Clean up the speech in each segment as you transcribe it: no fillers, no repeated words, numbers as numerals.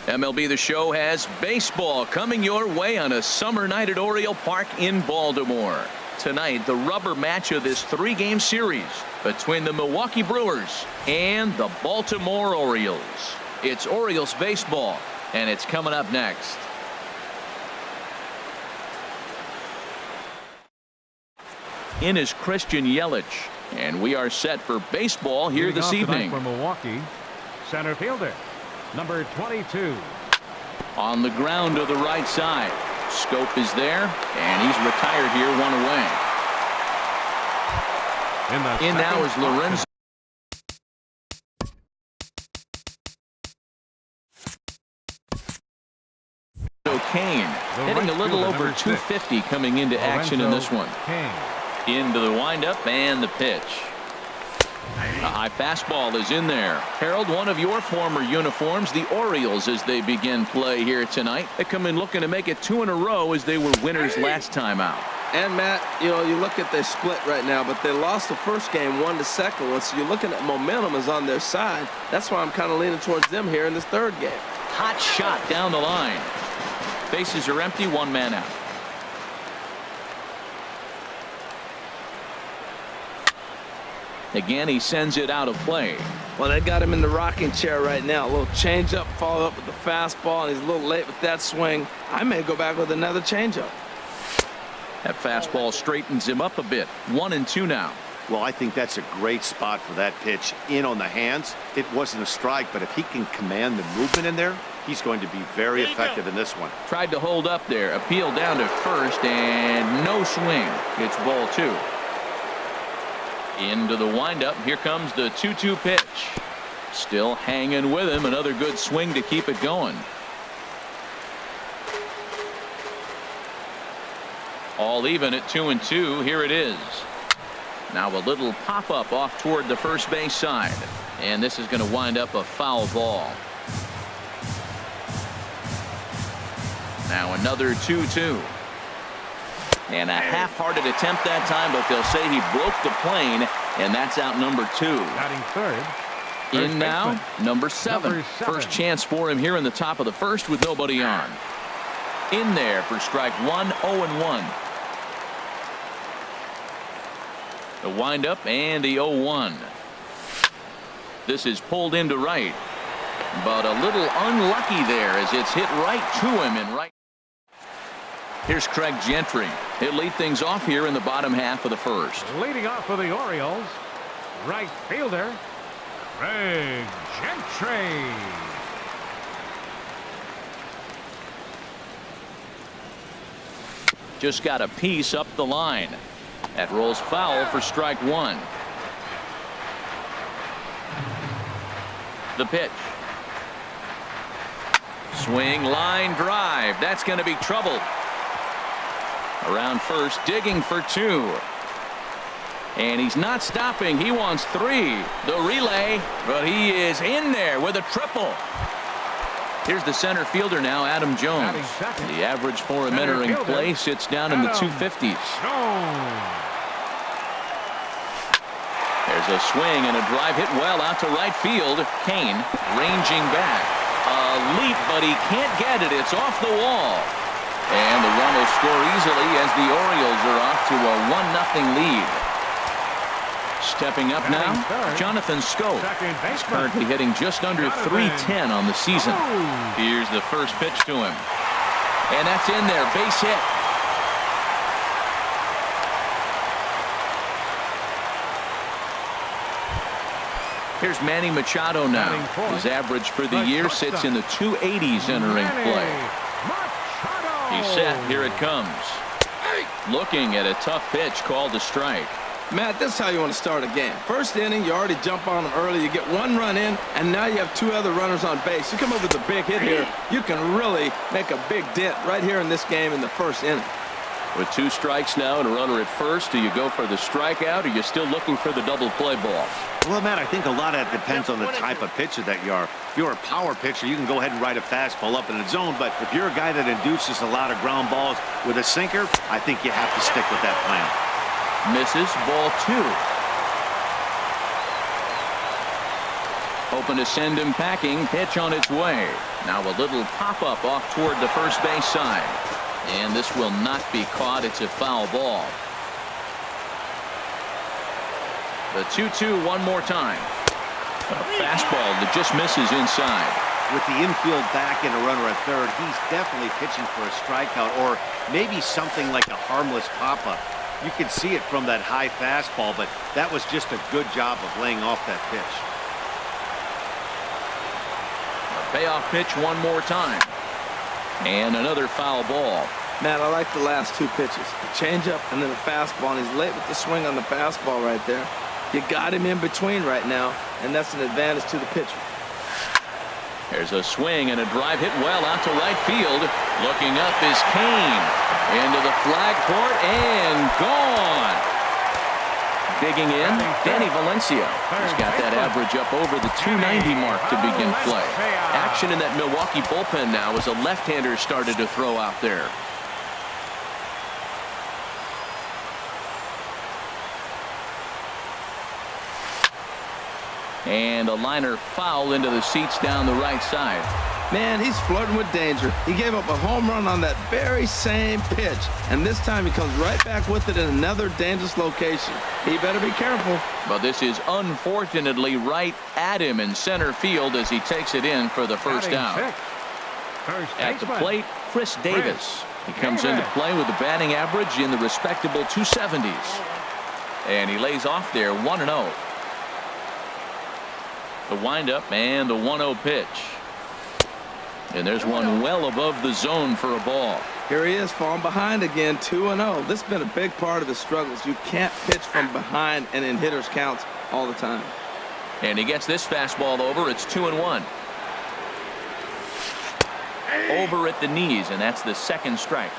MLB The Show has baseball coming your way on a summer night at Oriole Park in Baltimore. Tonight, the rubber match of this 3-game series between the Milwaukee Brewers and the Baltimore Orioles. It's Orioles baseball, and it's coming up next. In is Christian Yelich, and we are set for baseball here this evening. For Milwaukee, center fielder, number 22. On the ground to the right side. Scope is there, and he's retired here, one away. In now is Lorenzo. Kane hitting a little over 250 coming into action in this one. Into the windup and the pitch. A high fastball is in there. Harold, one of your former uniforms, the Orioles, as they begin play here tonight. They come in looking to make it 2 in a row as they were winners last time out. And Matt, you look at their split right now, but they lost the first game 1 to second one, so you're looking at momentum is on their side. That's why I'm kind of leaning towards them here in this third game. Hot shot down the line. Bases are empty, 1 man out. Again, he sends it out of play. Well, they got him in the rocking chair right now. A little changeup, follow up with the fastball, and he's a little late with that swing. I may go back with another changeup. That fastball straightens him up a bit. 1-2 now. Well, I think that's a great spot for that pitch. In on the hands. It wasn't a strike, but if he can command the movement in there, he's going to be very effective in this one. Tried to hold up there. Appeal down to first, and no swing. It's ball 2. Into the windup. Here comes the 2-2 pitch. Still hanging with him. Another good swing to keep it going. All even at 2-2. Here it is. Now a little pop-up off toward the first base side. And this is going to wind up a foul ball. Now another 2-2. And a half-hearted attempt that time, but they'll say he broke the plane, and that's out number 2. Batting third. In now, number 7. First chance for him here in the top of the first with nobody on. In there for strike 1, 0-1. The windup and the 0-1. This is pulled into right, but a little unlucky there as it's hit right to him in right. Here's Craig Gentry. He'll lead things off here in the bottom half of the first. Leading off for the Orioles, right fielder, Craig Gentry. Just got a piece up the line. That rolls foul for strike 1. The pitch. Swing, line drive. That's going to be trouble. Around first, digging for 2. And he's not stopping. He wants 3. The relay, but he is in there with a triple. Here's the center fielder now, Adam Jones. The average for him entering play sits down in the 250s. There's a swing and a drive hit well out to right field. Kane ranging back. A leap, but he can't get it. It's off the wall. And the run will score easily as the Orioles are off to a 1-0 lead. Stepping up now, Jonathan Scope. He's currently hitting just under .310 on the season. Here's the first pitch to him. And that's in there, base hit. Here's Manny Machado now. His average for the year sits in the 280s entering play. He's set. Here it comes. Looking at a tough pitch called a strike. Matt, this is how you want to start a game. First inning, you already jump on them early. You get 1 run in, and now you have 2 other runners on base. You come up with a big hit here. You can really make a big dent right here in this game in the first inning. With 2 strikes now and a runner at first, do you go for the strikeout, or are you still looking for the double play ball? Well, Matt, I think a lot of that depends on the type of pitcher that you are. If you're a power pitcher, you can go ahead and ride a fastball up in the zone, but if you're a guy that induces a lot of ground balls with a sinker, I think you have to stick with that plan. Misses, ball 2. hoping to send him packing. Pitch on its way. Now a little pop-up off toward the first base side. And this will not be caught. It's a foul ball. The 2-2 one more time. A fastball that just misses inside. With the infield back and a runner at third, he's definitely pitching for a strikeout or maybe something like a harmless pop-up. You can see it from that high fastball, but that was just a good job of laying off that pitch. A payoff pitch one more time. And another foul ball. Man, I like the last two pitches. The changeup and then the fastball, and he's late with the swing on the fastball right there. You got him in between right now, and that's an advantage to the pitcher. There's a swing and a drive hit well out to right field. Looking up is Kane. Into the flag court and gone. Digging in, Danny Valencia. He's got that average up over the 290 mark to begin play. Action in that Milwaukee bullpen now as a left-hander started to throw out there. And a liner foul into the seats down the right side. Man, he's flirting with danger. He gave up a home run on that very same pitch, and this time he comes right back with it in another dangerous location. He better be careful. But this is unfortunately right at him in center field as he takes it in for the first out. At the plate, Chris Davis. He comes into play with a batting average in the respectable 270s. And he lays off there 1-0. The windup and the 1-0 pitch. And there's one well above the zone for a ball. Here he is falling behind again, 2-0. This has been a big part of his struggles. You can't pitch from behind and in hitters counts all the time. And he gets this fastball over. It's 2-1. Over at the knees, and that's the second strike.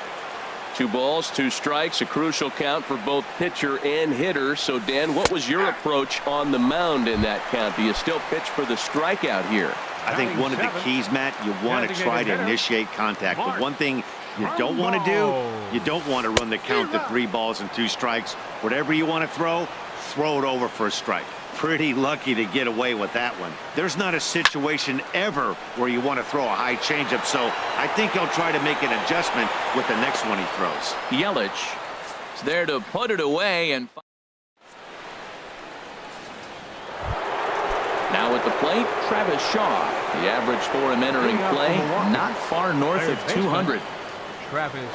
2 balls, 2 strikes, a crucial count for both pitcher and hitter. So, Dan, what was your approach on the mound in that count? Do you still pitch for the strikeout here? I think one of the keys, Matt, you want to try to initiate contact. The one thing you don't want to do, you don't want to run the count to 3 balls and 2 strikes. Whatever you want to throw it over for a strike. Pretty lucky to get away with that one. There's not a situation ever where you want to throw a high changeup, so I think he'll try to make an adjustment with the next one he throws. Yelich is there to put it away. And now at the plate, Travis Shaw. The average for him entering play, not far north of 200. Travis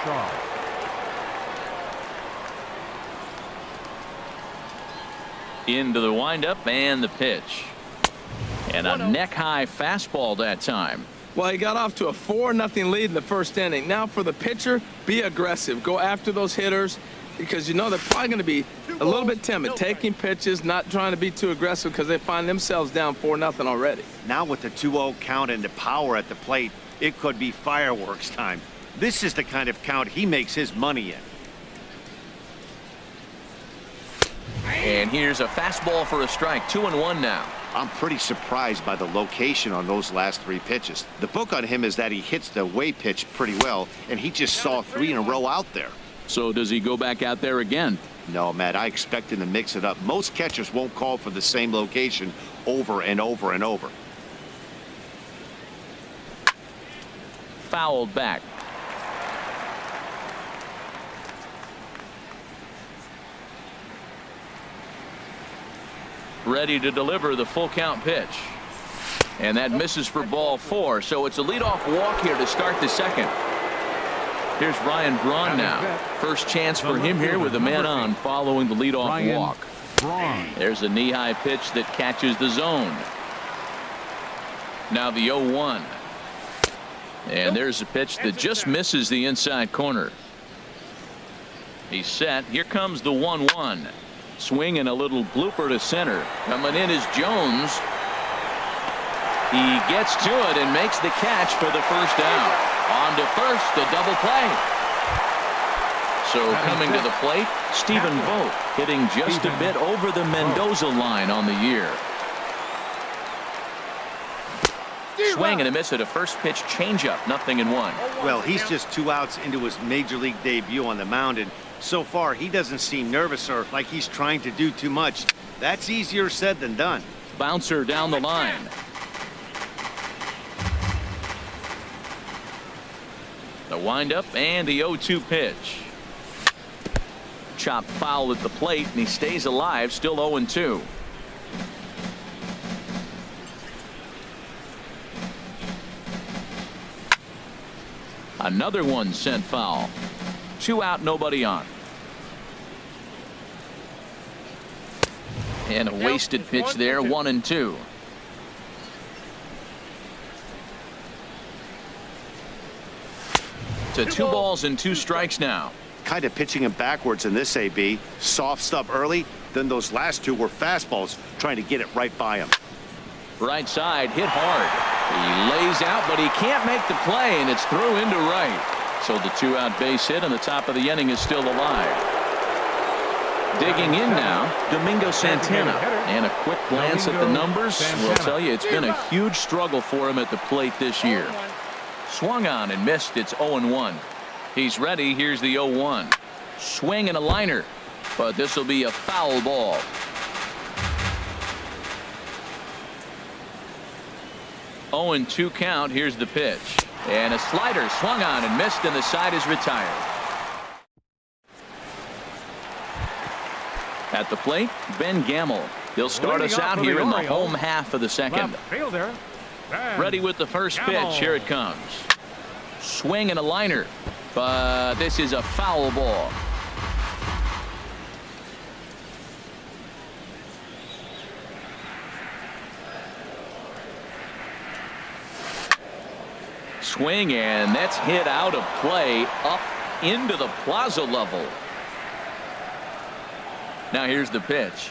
Shaw. Into the windup and the pitch. And a neck-high fastball that time. Well, he got off to a 4-0 lead in the first inning. Now for the pitcher, be aggressive. Go after those hitters because you know they're probably going to be a little bit timid, taking pitches, not trying to be too aggressive because they find themselves down 4-0 already. Now with the 2-0 count and the power at the plate, it could be fireworks time. This is the kind of count he makes his money in. And here's a fastball for a strike. 2-1 now. I'm pretty surprised by the location on those last 3 pitches. The book on him is that he hits the away pitch pretty well, and he just saw 3 in a row out there. So does he go back out there again? No, Matt, I expect him to mix it up. Most catchers won't call for the same location over and over and over. Fouled back. Ready to deliver the full count pitch. And that misses for ball 4. So it's a leadoff walk here to start the second. Here's Ryan Braun now. First chance for him here with a man on following the leadoff walk. There's a knee-high pitch that catches the zone. Now the 0-1. And there's a pitch that just misses the inside corner. He's set. Here comes the 1-1. Swing and a little blooper to center. Coming in is Jones. He gets to it and makes the catch for the first out. On to first, a double play. So coming to the plate, Stephen Vogt hitting just a bit over the Mendoza line on the year. Swing and a miss at a first pitch changeup, 0-1. Well, he's just 2 outs into his major league debut on the mound, and so far he doesn't seem nervous or like he's trying to do too much. That's easier said than done. Bouncer down the line. The windup and the 0-2 pitch. Chop foul at the plate, and he stays alive, still 0-2. Another one sent foul. 2 out, nobody on. And a wasted pitch there, 1-2. To 2 balls and 2 strikes now. Kind of pitching him backwards in this AB. Soft stuff early, then those last 2 were fastballs, trying to get it right by him. Right side, hit hard. He lays out, but he can't make the play, and it's through into right. So the 2-out base hit on the top of the inning is still alive. Digging in now, Domingo Santana. And a quick glance at the numbers will tell you it's been a huge struggle for him at the plate this year. Swung on and missed. It's 0-1. He's ready. Here's the 0-1. Swing and a liner, but this will be a foul ball. Oh, and 2 count. Here's the pitch. And a slider swung on and missed, and the side is retired. At the plate, Ben Gamble. He'll start us out here in the home half of the second. Ready with the first pitch. Here it comes. Swing and a liner, but this is a foul ball. Swing, and that's hit out of play up into the plaza level. Now here's the pitch.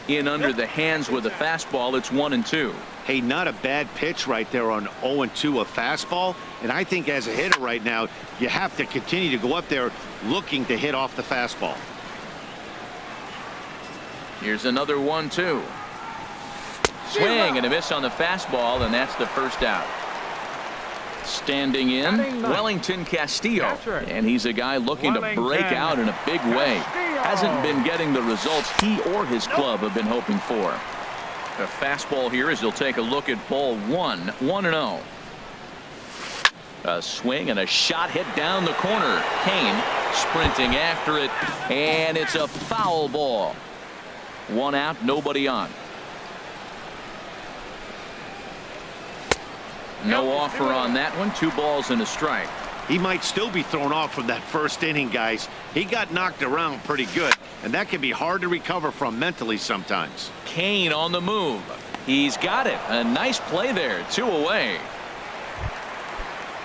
In under the hands with a fastball. It's 1-2. Hey, not a bad pitch right there on 0-2, a fastball. And I think as a hitter right now, you have to continue to go up there looking to hit off the fastball. Here's another 1-2. Swing and a miss on the fastball, and that's the first out. Standing in, Wellington Castillo, and he's a guy looking to break out in a big way. Hasn't been getting the results he or his club have been hoping for. A fastball here as he'll take a look at ball 1, 1-0. A swing and a shot hit down the corner. Kane sprinting after it, and it's a foul ball. 1 out, nobody on. No offer on that one. 2 balls and a strike. He might still be thrown off from that first inning, guys. He got knocked around pretty good, and that can be hard to recover from mentally sometimes. Kane on the move. He's got it. A nice play there. 2 away.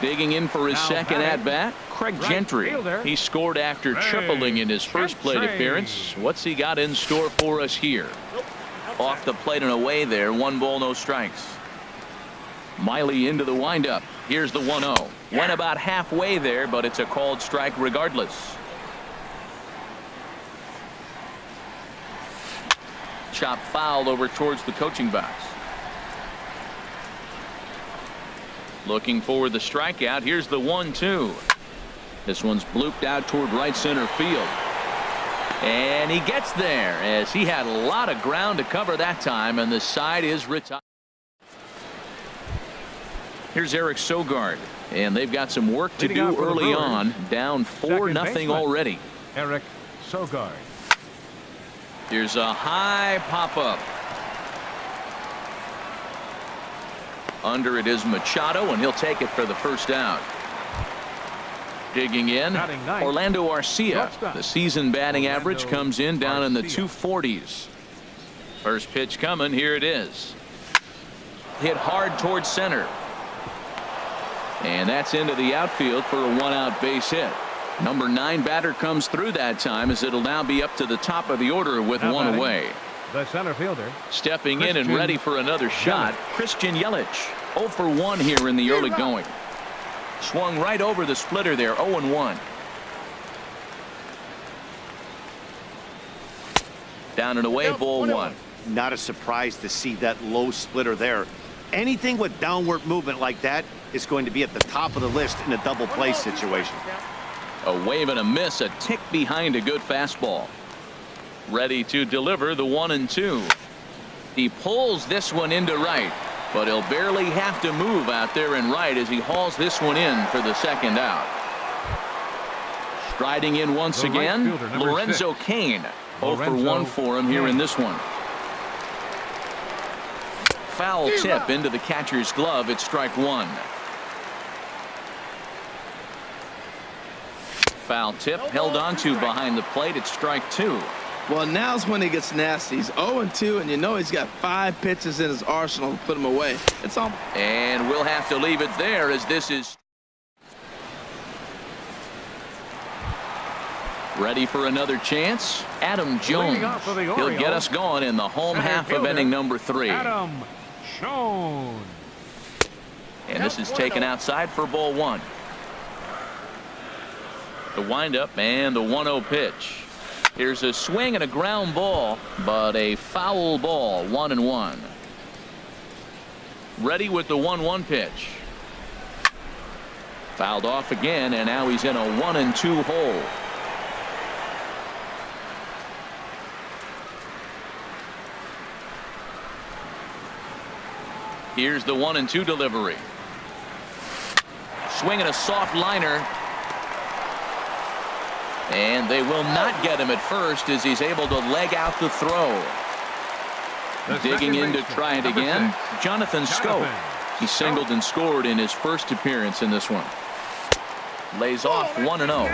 Digging in for his second at-bat, Craig Gentry. He scored after tripling in his first plate appearance. What's he got in store for us here? Off the plate and away there. 1 ball, no strikes. Miley into the windup. Here's the 1-0. Went about halfway there, but it's a called strike regardless. Chop foul over towards the coaching box. Looking for the strikeout. Here's the 1-2. This one's blooped out toward right center field. And he gets there as he had a lot of ground to cover that time, and the side is retired. Here's Eric Sogard, and they've got some work to do early on. Down 4-0 already. Eric Sogard. Here's a high pop-up. Under it is Machado, and he'll take it for the first out. Digging in, Orlando Arcia. The season batting average comes in down in the 240s. First pitch coming. Here it is. Hit hard towards center. And that's into the outfield for a 1-out base hit. Number 9 batter comes through that time as it'll now be up to the top of the order with 1 away. The center fielder. Stepping in and ready for another shot, Christian Yelich. 0 for 1 here in the early going. Swung right over the splitter there, 0-1. Down and away, ball 1. Not a surprise to see that low splitter there. Anything with downward movement like that is going to be at the top of the list in a double play situation. A wave and a miss, a tick behind a good fastball. Ready to deliver the 1-2. He pulls this one into right, but he'll barely have to move out there in right as he hauls this one in for the second out. Striding in once The right again, fielder, number Lorenzo 6. Cain. 0 for Lorenzo 1 for him here in Cain. this one. Foul tip into the catcher's glove. It's strike 1. Foul tip held onto behind the plate. It's strike 2. Well, now's when he gets nasty. He's 0-2, and you know he's got 5 pitches in his arsenal to put him away. It's all. And we'll have to leave it there as this is ready for another chance. Adam Jones. Leading off for the He'll get Orioles, us going in the home center half of fielder, inning number 3. Adam Jones. And this is taken outside for ball 1. The windup and the 1-0 pitch. Here's a swing and a ground ball, but a foul ball. 1-1. Ready with the 1-1 pitch. Fouled off again, and now he's in a 1-2 hole. Here's the 1-2 delivery. Swinging a soft liner. And they will not get him at first as he's able to leg out the throw. The Digging second in to baseman, try it number again. 6. Jonathan Scope. Jonathan He singled and scored in his first appearance in this one. Lays off 1-0.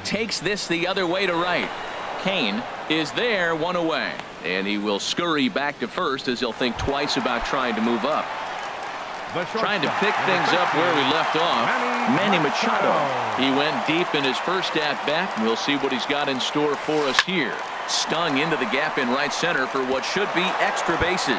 Takes this the other way to right. Cain is there, 1 away. And he will scurry back to first as he'll think twice about trying to move up. Trying to pick things up where we left off. Manny Machado. He went deep in his first at bat. We'll see what he's got in store for us here. Stung into the gap in right center for what should be extra bases.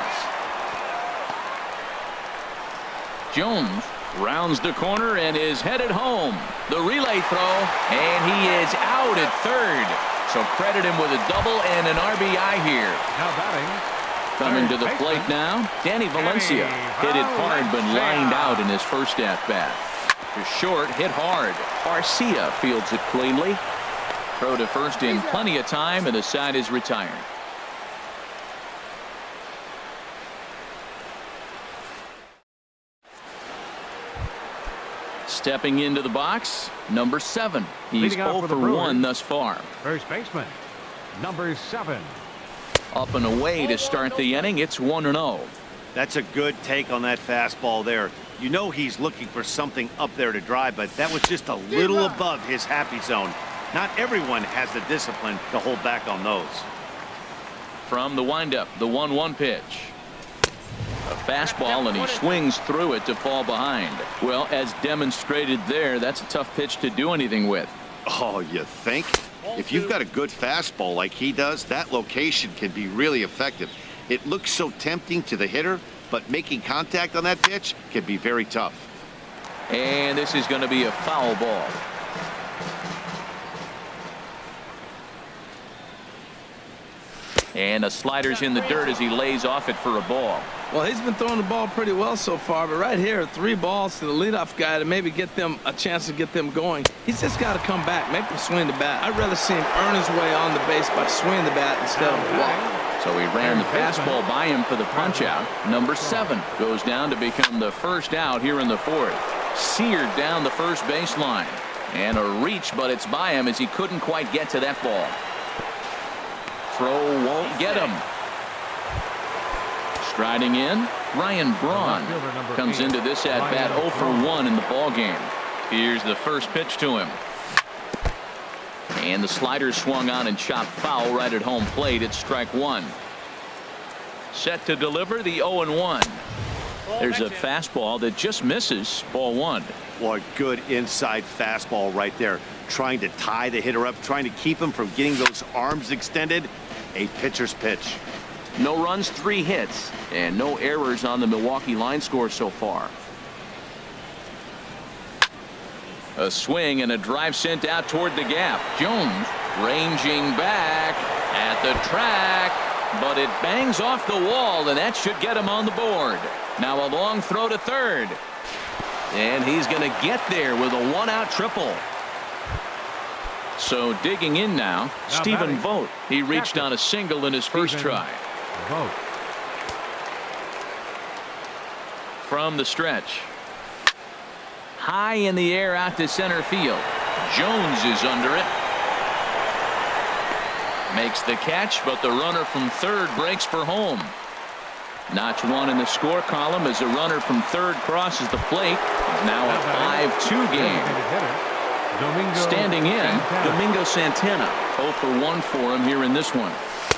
Jones rounds the corner and is headed home. The relay throw, and he is out at third. So credit him with a double and an RBI here. Now batting. Coming to the plate now, Danny Valencia. Hit it hard but lined out in his first at-bat. To short, hit hard. Garcia fields it cleanly. Throw to first in plenty of time, and the side is retired. Stepping into the box, number 7. He's Leading off 0 for for the Brewers. 1 thus far. First baseman, number 7. Up and away to start the inning. It's 1-0. That's a good take on that fastball there. You know he's looking for something up there to drive, but that was just a little above his happy zone. Not everyone has the discipline to hold back on those. From the windup, the 1-1 pitch. A fastball, and he swings through it to fall behind. Well, as demonstrated there, that's a tough pitch to do anything with. Oh, you think? If you've got a good fastball like he does, that location can be really effective. It looks so tempting to the hitter, but making contact on that pitch can be very tough. And this is going to be a foul ball. And a slider's in the dirt as he lays off it for a ball. Well, he's been throwing the ball pretty well so far, but right here, 3 balls to the leadoff guy to maybe get them a chance to get them going. He's just got to come back, make them swing the bat. I'd rather see him earn his way on the base by swinging the bat instead of walking. So he ran the fastball by him for the punch out. Number 7 goes down to become the first out here in the 4th. Seared down the first baseline. And a reach, but it's by him as he couldn't quite get to that ball. Throw won't get him. Striding in, Ryan Braun comes into this at-bat 0 for 1 in the ballgame. Here's the first pitch to him. And the slider swung on and chopped foul right at home plate. It's strike 1. Set to deliver the 0-1. There's a fastball that just misses. Ball 1. What good inside fastball right there. Trying to tie the hitter up, trying to keep him from getting those arms extended. A pitcher's pitch. No runs, 3 hits, and no errors on the Milwaukee line score so far. A swing and a drive sent out toward the gap. Jones ranging back at the track, but it bangs off the wall, and that should get him on the board. Now a long throw to third. And he's going to get there with a one-out triple. So digging in now, Stephen Vogt. He reached on a single in his first try. Vogt. From the stretch. High in the air out to center field. Jones is under it. Makes the catch, but the runner from third breaks for home. Notch one in the score column as a runner from third crosses the plate. It's now a 5-2 game. Standing in, Domingo Santana. 0 for 1 for him here in this one.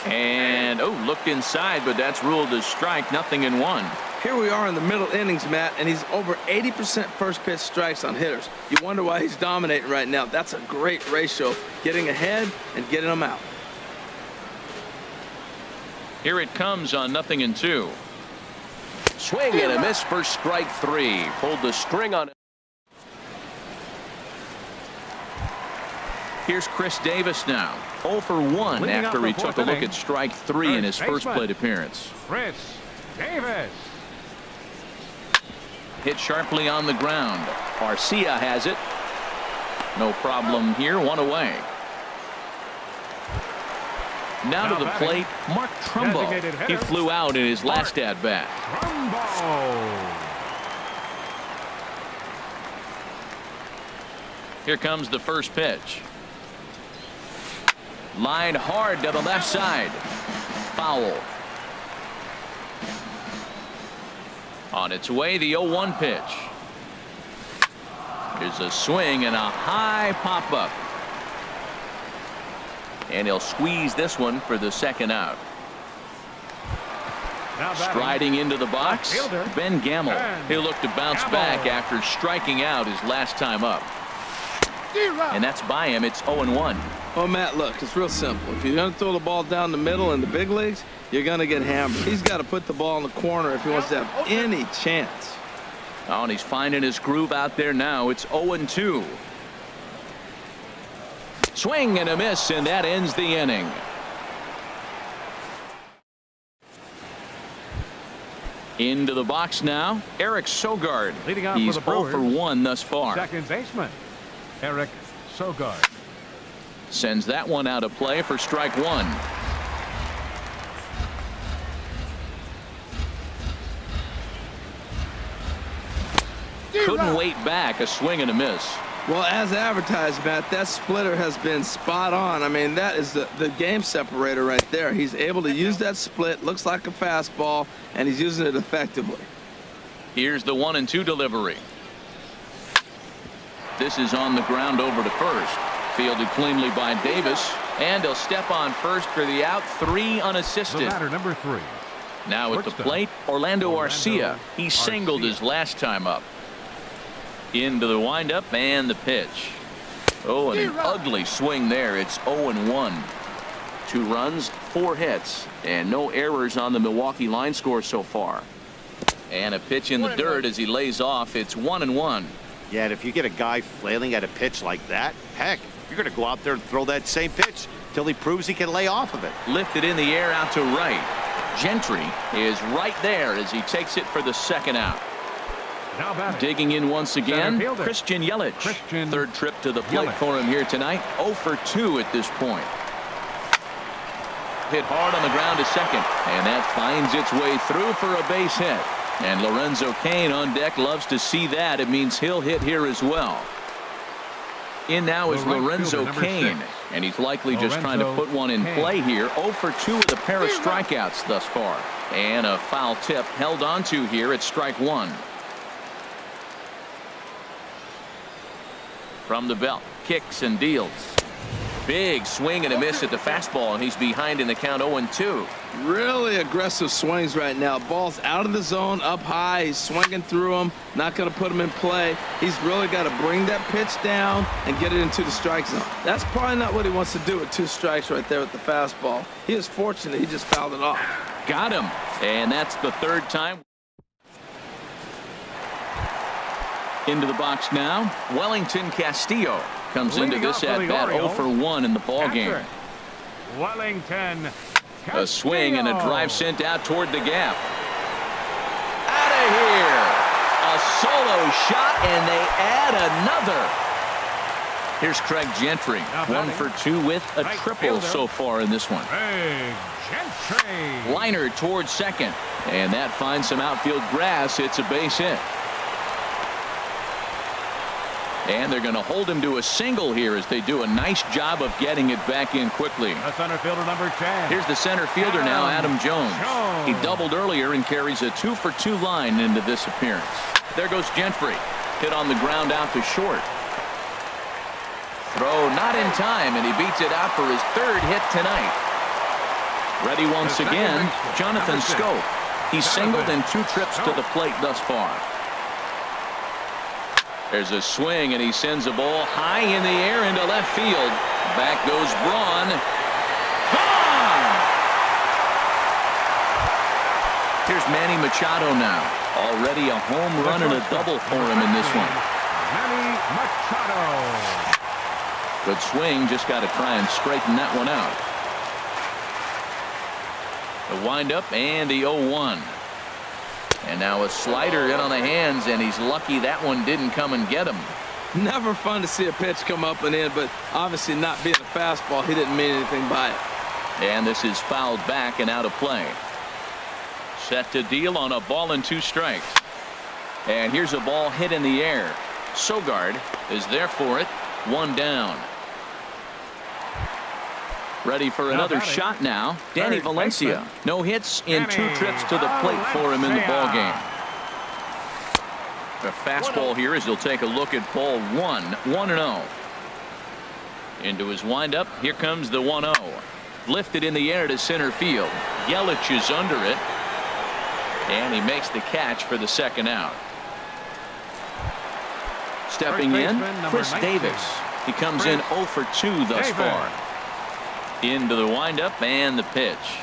And, looked inside, but that's ruled as strike. 0-1. Here we are in the middle innings, Matt, and he's over 80% first pitch strikes on hitters. You wonder why he's dominating right now. That's a great ratio, getting ahead and getting them out. Here it comes on 0-2. Swing and a miss for strike 3. Pulled the string on it. Here's Chris Davis now. 0 for 1 after he took a look at strike 3 in his first plate appearance. Chris Davis. Hit sharply on the ground. Garcia has it. No problem here. 1 away. Now to the plate, Mark Trumbo. He flew out in his last at-bat. Here comes the first pitch. Line hard to the left side. Foul. On its way, the 0-1 pitch. There's a swing and a high pop-up. And he'll squeeze this one for the second out. Striding into the box, Ben Gamble. He'll look to bounce back after striking out his last time up. And that's by him. It's 0-1. Oh, Matt, look, it's real simple. If you're going to throw the ball down the middle in the big leagues, you're going to get hammered. He's got to put the ball in the corner if he wants to have any chance. Oh, and he's finding his groove out there now. It's 0-2. Swing and a miss, and that ends the inning. Into the box now, Eric Sogard. Leading off He's for the Brewers, 0 for 1 thus far. second baseman Eric Sogard. Sends that one out of play for strike 1. Couldn't wait back. A swing and a miss. Well, as advertised, Matt, that splitter has been spot on. I mean, that is the game separator right there. He's able to use that split, looks like a fastball, and he's using it effectively. Here's the 1-2 delivery. This is on the ground over to first. Fielded cleanly by Davis, and he'll step on first for the out. 3 unassisted. The batter, number 3. Now at the plate, Orlando Arcia. He singled his last time up. Into the windup and the pitch. Oh, and an ugly swing there. It's 0-1. 2 runs, 4 hits, and no errors on the Milwaukee line score so far. And a pitch in the dirt as he lays off. It's 1-1. Yeah, and if you get a guy flailing at a pitch like that, heck, you're going to go out there and throw that same pitch till he proves he can lay off of it. Lifted in the air out to right. Gentry is right there as he takes it for the second out. Now batting. Digging in once again, Christian Yelich. Third trip to the plate for him here tonight. 0 for 2 at this point. Hit hard on the ground to second, and that finds its way through for a base hit. And Lorenzo Cain on deck loves to see that. It means he'll hit here as well. In now is Lorenzo Cain, and he's likely just trying to put one in play here. 0 for 2 with a pair of strikeouts thus far. And a foul tip held onto here at strike 1. From the belt, kicks and deals. Big swing and a miss at the fastball, and he's behind in the count. 0-2. Really aggressive swings right now. Ball's out of the zone, up high. He's swinging through them, not going to put them in play. He's really got to bring that pitch down and get it into the strike zone. That's probably not what he wants to do with 2 strikes right there with the fastball. He is fortunate he just fouled it off. Got him, and that's the 3rd time. Into the box now, Wellington Castillo comes into this at-bat 0 for 1 in the ballgame. Wellington A swing and a drive sent out toward the gap. Out of here! A solo shot, and they add another. Here's Craig Gentry, Now 1 batting, for 2 with a right triple fielder. so far in this one. Craig Gentry. Liner towards second, and that finds some outfield grass. It's a base hit. And they're going to hold him to a single here as they do a nice job of getting it back in quickly. The center fielder, number 10. Here's the center fielder now, Adam Jones. He doubled earlier and carries a 2 for 2 line into this appearance. There goes Gentry. Hit on the ground out to short. Throw not in time, and he beats it out for his 3rd hit tonight. Ready once again, Jonathan Scope. He's singled in 2 trips to the plate thus far. There's a swing, and he sends a ball high in the air into left field. Back goes Braun. Gone! Here's Manny Machado now. Already a home run and a double for him in this one. Manny Machado. Good swing, just got to try and straighten that one out. The windup and the 0-1. And now a slider in on the hands, and he's lucky that one didn't come and get him. Never fun to see a pitch come up and in, but obviously not being a fastball, he didn't mean anything by it. And this is fouled back and out of play. Set to deal on a ball and 2 strikes. And here's a ball hit in the air. Sogard is there for it. 1 down. Ready for another batting, shot now. Danny third Valencia. baseman. No hits in 2 Danny trips to the plate for him in the ball game. Valencia. The fastball here as he'll take a look at ball 1. 1-0. Into his windup. Here comes the 1-0. Lifted in the air to center field. Yelich is under it. And he makes the catch for the 2nd out. Stepping in, baseman, number Chris 19. Davis. He comes in 0 for 2 thus Davis. far. Into the windup and the pitch.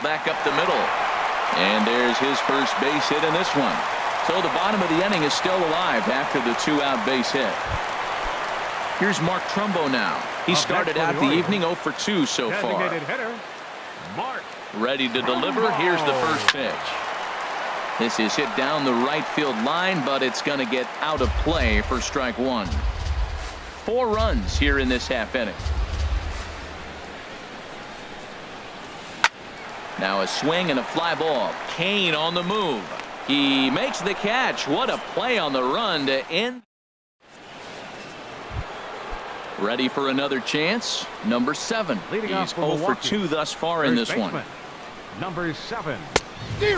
Back up the middle. And there's his first base hit in this one. So the bottom of the inning is still alive after the 2-out base hit. Here's Mark Trumbo now. He Up started next for out the the Orioles. evening 0 for 2 so far. Designated hitter, Mark. Ready to deliver. Here's the first pitch. This is hit down the right field line, but it's going to get out of play for strike 1. 4 runs here in this half inning. Now a swing and a fly ball. Kane on the move. He makes the catch. What a play on the run to end. Ready for another chance. Number 7. Leading off He's for 0 for Milwaukee. 2 thus far in First this one. baseman, number 7.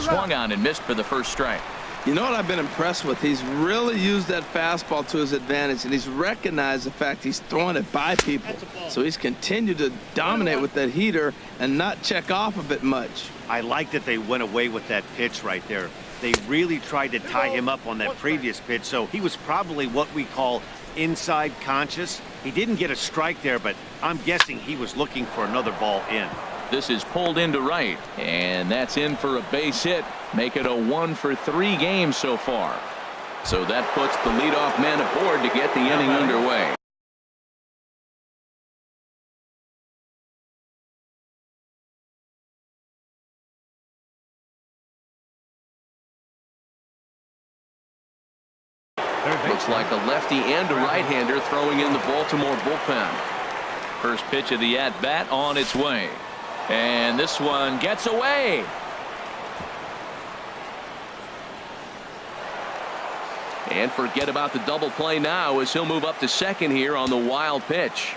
Swung on and missed for the first strike. You know what I've been impressed with? He's really used that fastball to his advantage, and he's recognized the fact he's throwing it by people. So he's continued to dominate with that heater and not check off of it much. I like that they went away with that pitch right there. They really tried to tie him up on that previous pitch, so he was probably what we call inside conscious. He didn't get a strike there, but I'm guessing he was looking for another ball in. This is pulled into right, and that's in for a base hit. Make it a 1 for 3 game so far. So that puts the leadoff man aboard to get the inning underway. Looks like a lefty and a right-hander throwing in the Baltimore bullpen. First pitch of the at-bat on its way. And this one gets away. And forget about the double play now as he'll move up to second here on the wild pitch.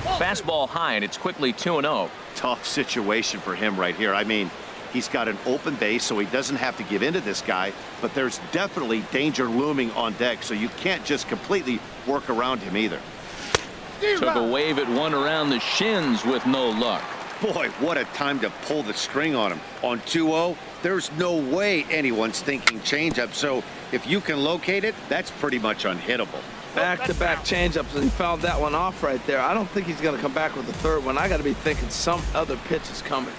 Fastball high, and it's quickly 2-0. Tough situation for him right here. I mean, he's got an open base, so he doesn't have to give in to this guy, but there's definitely danger looming on deck, so you can't just completely work around him either. Took a wave at one around the shins with no luck. Boy, what a time to pull the string on him. On 2-0, there's no way anyone's thinking changeup, so if you can locate it, that's pretty much unhittable. Back-to-back changeups, and he fouled that one off right there. I don't think he's going to come back with the third one. I got to be thinking some other pitch is coming.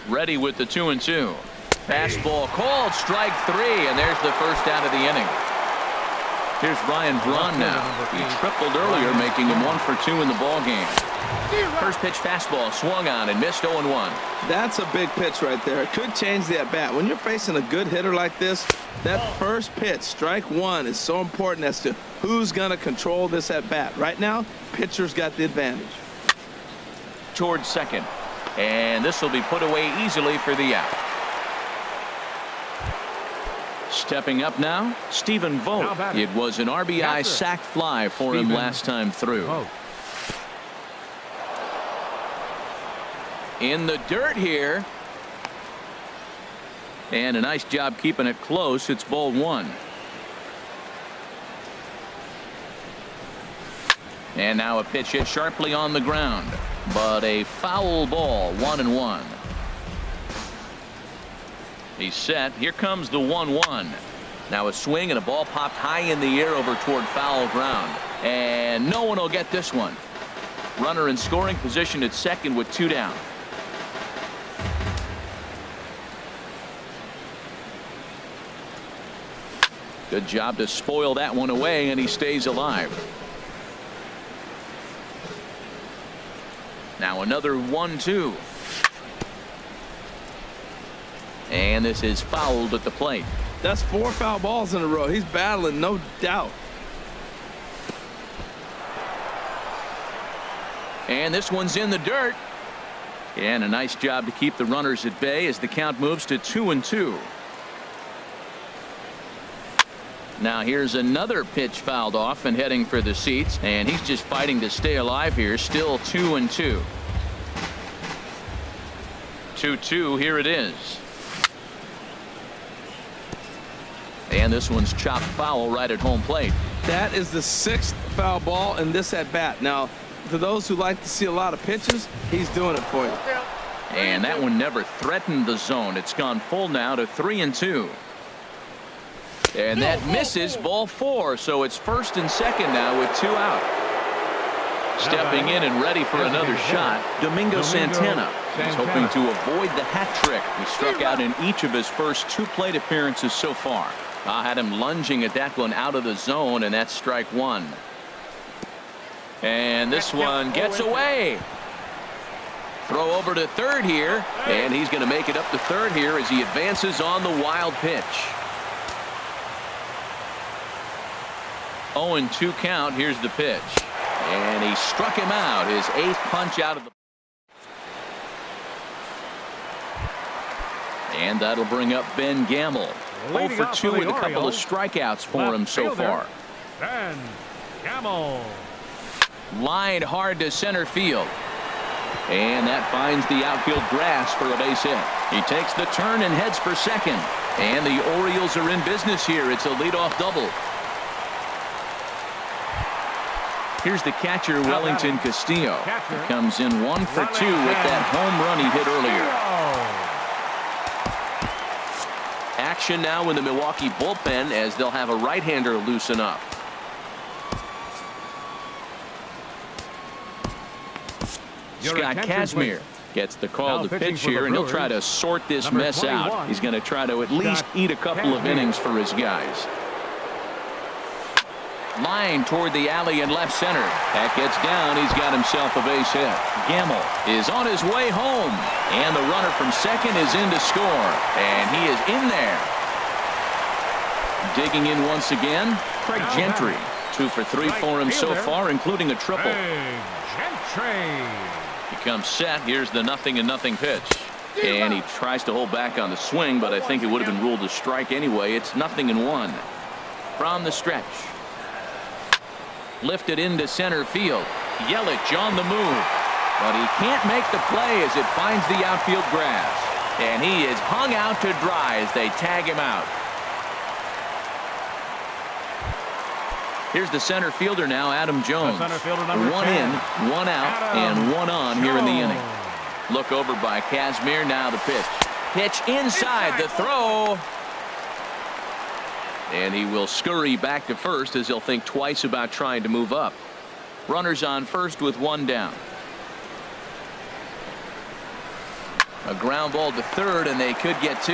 Ready with the 2-2. Fastball called, strike 3, and there's the first out of the inning. Here's Ryan Braun now. He tripled earlier, making him 1 for 2 in the ball game. First pitch fastball swung on and missed 0-1. That's a big pitch right there. It could change the at-bat. When you're facing a good hitter like this, that first pitch, strike one, is so important as to who's going to control this at-bat. Right now, pitcher's got the advantage. Towards second. And this will be put away easily for the out. Stepping up now, Stephen Vogt. It was an RBI sac fly for him last time through. In the dirt here. And a nice job keeping it close. It's ball 1. And now a pitch hit sharply on the ground. But a foul ball, 1-1. He's set. Here comes the 1-1. Now a swing and a ball popped high in the air over toward foul ground. And no one will get this one. Runner in scoring position at second with 2 down. Good job to spoil that one away, and he stays alive. Now another 1-2. And this is fouled at the plate. That's 4 foul balls in a row. He's battling, no doubt. And this one's in the dirt. And a nice job to keep the runners at bay as the count moves to 2-2. Now here's another pitch fouled off and heading for the seats, and he's just fighting to stay alive here. Still 2-2. 2-2. Here it is. And this one's chopped foul right at home plate. That is the 6th foul ball in this at bat. Now, to those who like to see a lot of pitches, he's doing it for you. And that one never threatened the zone. It's gone full now to 3-2. And that misses, ball 4. So it's first and second now with 2 out. Stepping in and ready for another shot, Domingo Santana. He's hoping to avoid the hat trick. He struck out in each of his first 2 plate appearances so far. I had him lunging at that one out of the zone, and that's strike 1. And this one gets away. Throw over to third here, and he's going to make it up to third here as he advances on the wild pitch. 0-2 count. Here's the pitch. And he struck him out. His 8th punch out of the. And that'll bring up Ben Gamble. 0 for 2 with a couple of strikeouts for him so far. Ben Gamble. Lined hard to center field. And that finds the outfield grass for a base hit. He takes the turn and heads for second. And the Orioles are in business here. It's a leadoff double. Here's the catcher, Wellington Castillo. He comes in 1 for 2 with that home run he hit earlier. Action now in the Milwaukee bullpen as they'll have a right-hander loosen up. Scott Kazmir gets the call to pitch here, and he'll try to sort this mess out. He's going to try to at least eat a couple of innings for his guys. Line toward the alley in left center. That gets down. He's got himself a base hit. Gamble is on his way home. And the runner from second is in to score. And he is in there. Digging in once again, Craig Gentry. 2 for 3 for him so far, including a triple. He comes set. Here's the 0-0 pitch. And he tries to hold back on the swing, but I think it would have been ruled a strike anyway. It's 0-1. From the stretch. Lifted into center field. Yelich on the move. But he can't make the play as it finds the outfield grass. And he is hung out to dry as they tag him out. Here's the center fielder now, Adam Jones. 1 in, 1 out, and 1 on here in the inning. Look over by Kazmir. Now the pitch. Pitch inside the throw. And he will scurry back to first as he'll think twice about trying to move up. Runners on first with 1 down. A ground ball to third, and they could get 2.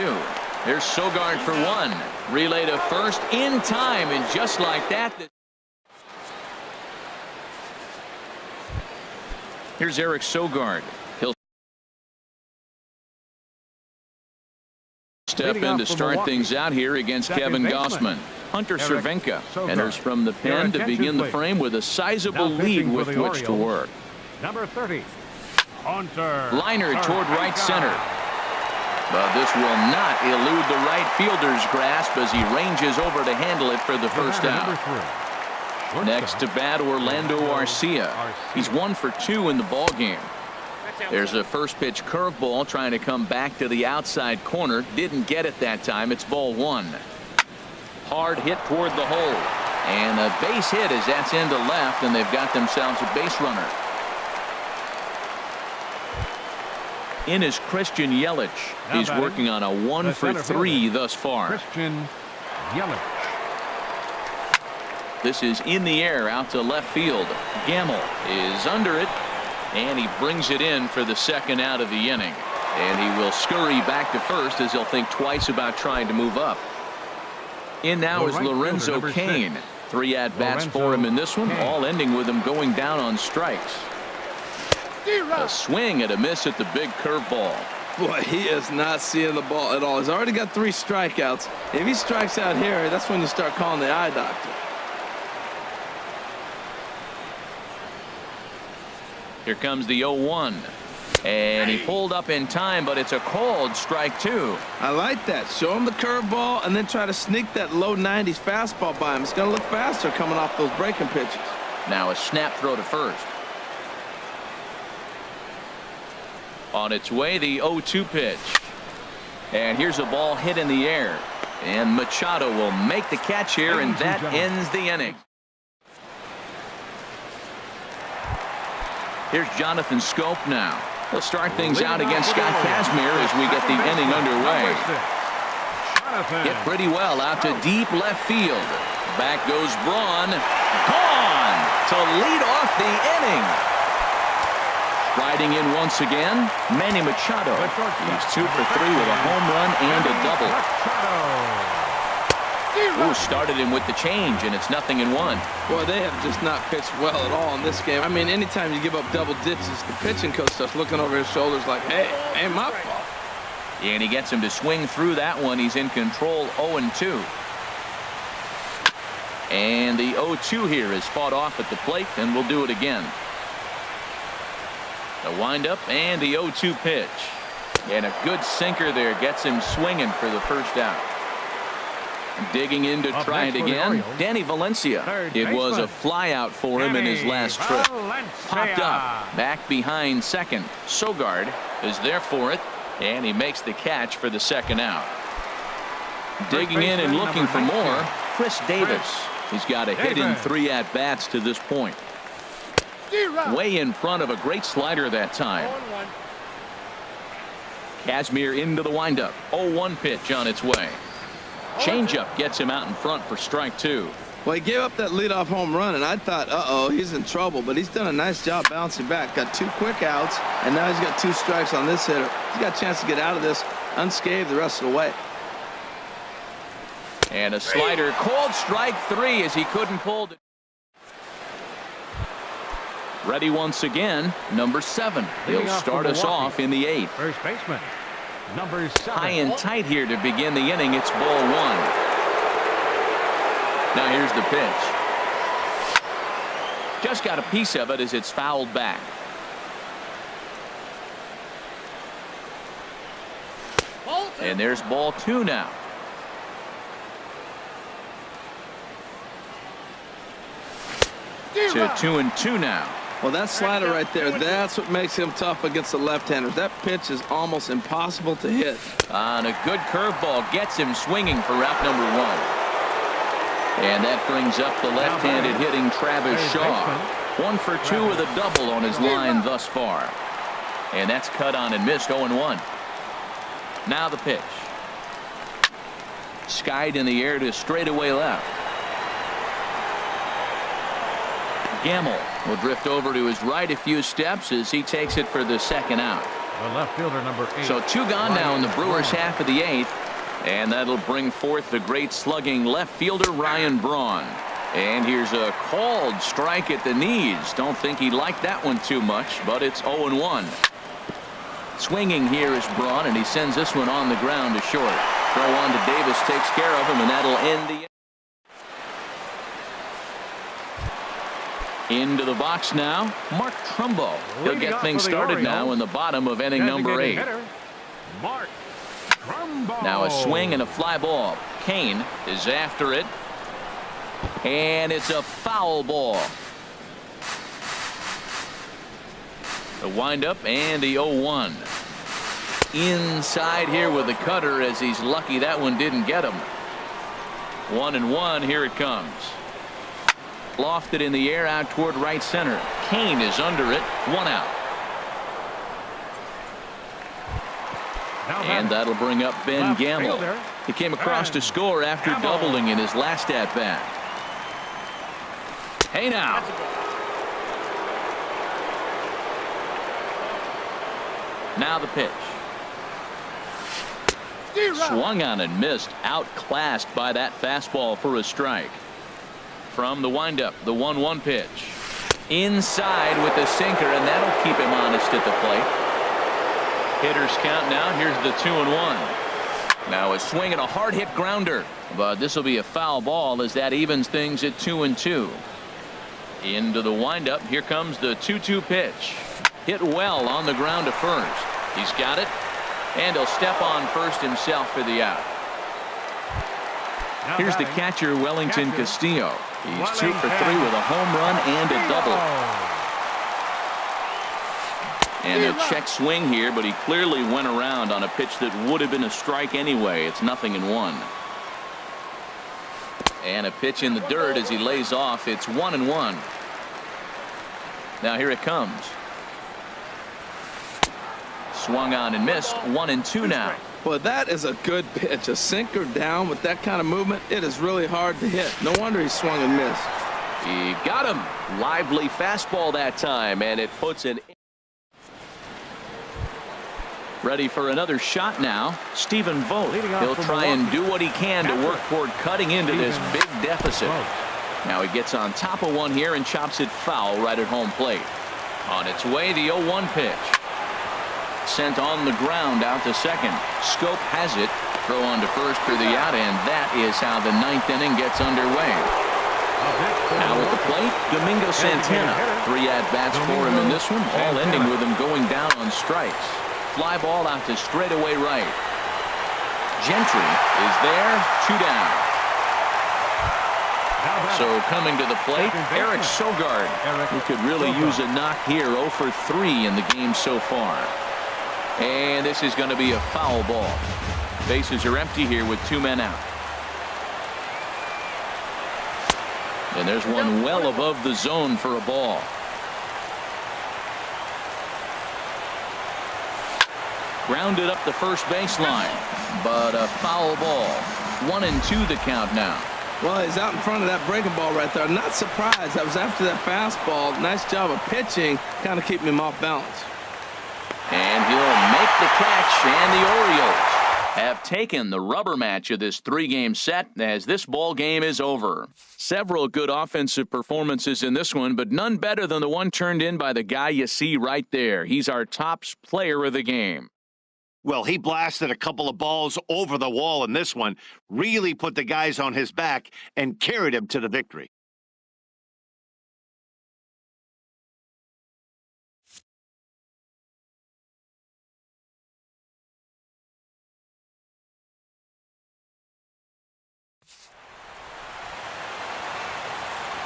There's Sogard for 1. Relay to first in time, and just like that. Here's Eric Sogard. He'll step in to start things out here against Kevin Gossman. Hunter Cervenka enters from the pen to begin the frame with a sizable lead with which to work. Number 30, Hunter. Liner toward right center. But this will not elude the right fielder's grasp as he ranges over to handle it for the first out. Next to bat, Orlando Arcia. He's 1 for 2 in the ball game. There's a first pitch curveball trying to come back to the outside corner. Didn't get it that time. It's ball 1. Hard hit toward the hole. And a base hit as that's into left, and they've got themselves a base runner. In is Christian Yelich. He's working on a 1 for 3 thus far. Christian Yelich. This is in the air out to left field. Gamble is under it, and he brings it in for the second out of the inning. And he will scurry back to first as he'll think twice about trying to move up. In now is Lorenzo Cain. 3 at-bats for him in this one, all ending with him going down on strikes. A swing and a miss at the big curveball. Boy, he is not seeing the ball at all. He's already got 3 strikeouts. If he strikes out here, that's when you start calling the eye doctor. Here comes the 0-1. And he pulled up in time, but it's a called strike 2. I like that. Show him the curveball and then try to sneak that low 90s fastball by him. It's going to look faster coming off those breaking pitches. Now a snap throw to first. On its way, the 0-2 pitch. And here's a ball hit in the air. And Machado will make the catch here, and that ends the inning. Here's Jonathan Scope now. He'll start things out against Scott Kazmir as we get the inning underway. Hit pretty well out to deep left field. Back goes Braun. Gone to lead off the inning. Riding in once again, Manny Machado. He's 2 for 3 with a home run and a double. Ooh, started him with the change, and it's 0-1. Boy, they have just not pitched well at all in this game. I mean, anytime you give up double digits, the pitching coach starts looking over his shoulders like, hey, ain't my fault. And he gets him to swing through that one. He's in control, 0-2. And the 0-2 here is fought off at the plate, and we'll do it again. The windup and the 0-2 pitch. And a good sinker there gets him swinging for the first out. Digging in to try it again, Danny Valencia. It was a fly out for him in his last trip. Popped up back behind second. Sogard is there for it, and he makes the catch for the second out. Digging in and looking for more, Chris Davis. He's got a hit in 3 at-bats to this point. Way in front of a great slider that time. Kazmir into the windup. 0-1 pitch on its way. Changeup gets him out in front for strike 2. Well, he gave up that leadoff home run, and I thought, uh-oh, he's in trouble. But he's done a nice job bouncing back. Got 2 quick outs, and now he's got 2 strikes on this hitter. He's got a chance to get out of this unscathed the rest of the way. And a slider called strike 3 as he couldn't pull it. Ready once again, number 7. He'll start us off in the 8th. First baseman, number 7. High and tight here to begin the inning. It's ball 1. Now here's the pitch. Just got a piece of it as it's fouled back. And there's ball 2 now. To 2-2 now. Well, that slider right there, that's what makes him tough against the left-handers. That pitch is almost impossible to hit. And a good curveball gets him swinging for route number 1. And that brings up the left-handed hitting Travis Shaw. 1 for 2 with a double on his line thus far. And that's cut on and missed, 0-1. Now the pitch. Skied in the air to straightaway left. Gamble will drift over to his right a few steps as he takes it for the second out. The left fielder, number 8. So 2 gone now in the Brewers half of the 8th. And that'll bring forth the great slugging left fielder Ryan Braun. And here's a called strike at the knees. Don't think he liked that one too much, but it's 0-1. Swinging here is Braun, and he sends this one on the ground to short. Throw on to Davis takes care of him, and that'll end the into the box now. Mark Trumbo. He'll get things started now in the bottom of inning number 8. Mark Trumbo. Now a swing and a fly ball. Kane is after it. And it's a foul ball. The windup and the 0-1. Inside here with the cutter as he's lucky that one didn't get him. 1-1. Here it comes. Lofted in the air out toward right center. Kane is under it. 1 out. And that'll bring up Ben Gamble. He came across to score after doubling in his last at bat. Hey now. Now the pitch. Swung on and missed. Outclassed by that fastball for a strike. From the windup, the 1-1 pitch. Inside with the sinker, and that'll keep him honest at the plate. Hitters count now. Here's the 2-1. Now a swing and a hard hit grounder, but this will be a foul ball as that evens things at 2-2. Into the windup. Here comes the 2-2 pitch. Hit well on the ground to first. He's got it, and he'll step on first himself for the out. Here's the catcher, Wellington Castillo. He's 2 for 3 with a home run and a double. And a check swing here, but he clearly went around on a pitch that would have been a strike anyway. It's 0-1. And a pitch in the dirt as he lays off. It's 1-1. Now here it comes. Swung on and missed. 1-2 now. Well, that is a good pitch. A sinker down with that kind of movement, it is really hard to hit. No wonder he swung and missed. He got him. Lively fastball that time, and it puts an. Ready for another shot now. Stephen Vogt. He'll try and do what he can to work toward cutting into this big deficit. Now he gets on top of one here and chops it foul right at home plate. On its way, the 0-1 pitch. Sent on the ground out to second. Scope has it. Throw on to first for the out, and that is how the 9th inning gets underway. Now at the plate, Domingo Santana. 3 at-bats for him in this one, all ending with him going down on strikes. Fly ball out to straightaway right. Gentry is there. 2 down. So coming to the plate, Eric Sogard. Who could really use a knock here. 0 for 3 in the game so far. And this is going to be a foul ball. Bases are empty here with 2 men out. And there's one well above the zone for a ball. Grounded up the first baseline, but a foul ball. 1-2 the count now. Well, he's out in front of that breaking ball right there. Not surprised. I was after that fastball. Nice job of pitching, kind of keeping him off balance. And he'll make the catch, and the Orioles have taken the rubber match of this 3-game set as this ball game is over. Several good offensive performances in this one, but none better than the one turned in by the guy you see right there. He's our top player of the game. Well, he blasted a couple of balls over the wall in this one, really put the guys on his back and carried him to the victory.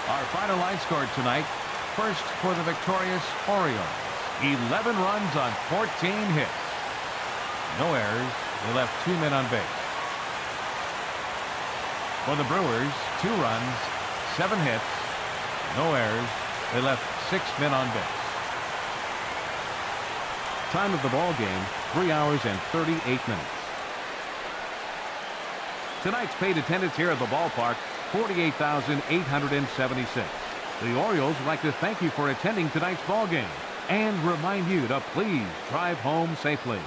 Our final line score tonight. First for the victorious Orioles. 11 runs on 14 hits. No errors. They left 2 men on base. For the Brewers, 2 runs, 7 hits. No errors. They left 6 men on base. Time of the ball game, 3 hours and 38 minutes. Tonight's paid attendance here at the ballpark, 48,876. The Orioles would like to thank you for attending tonight's ball game and remind you to please drive home safely.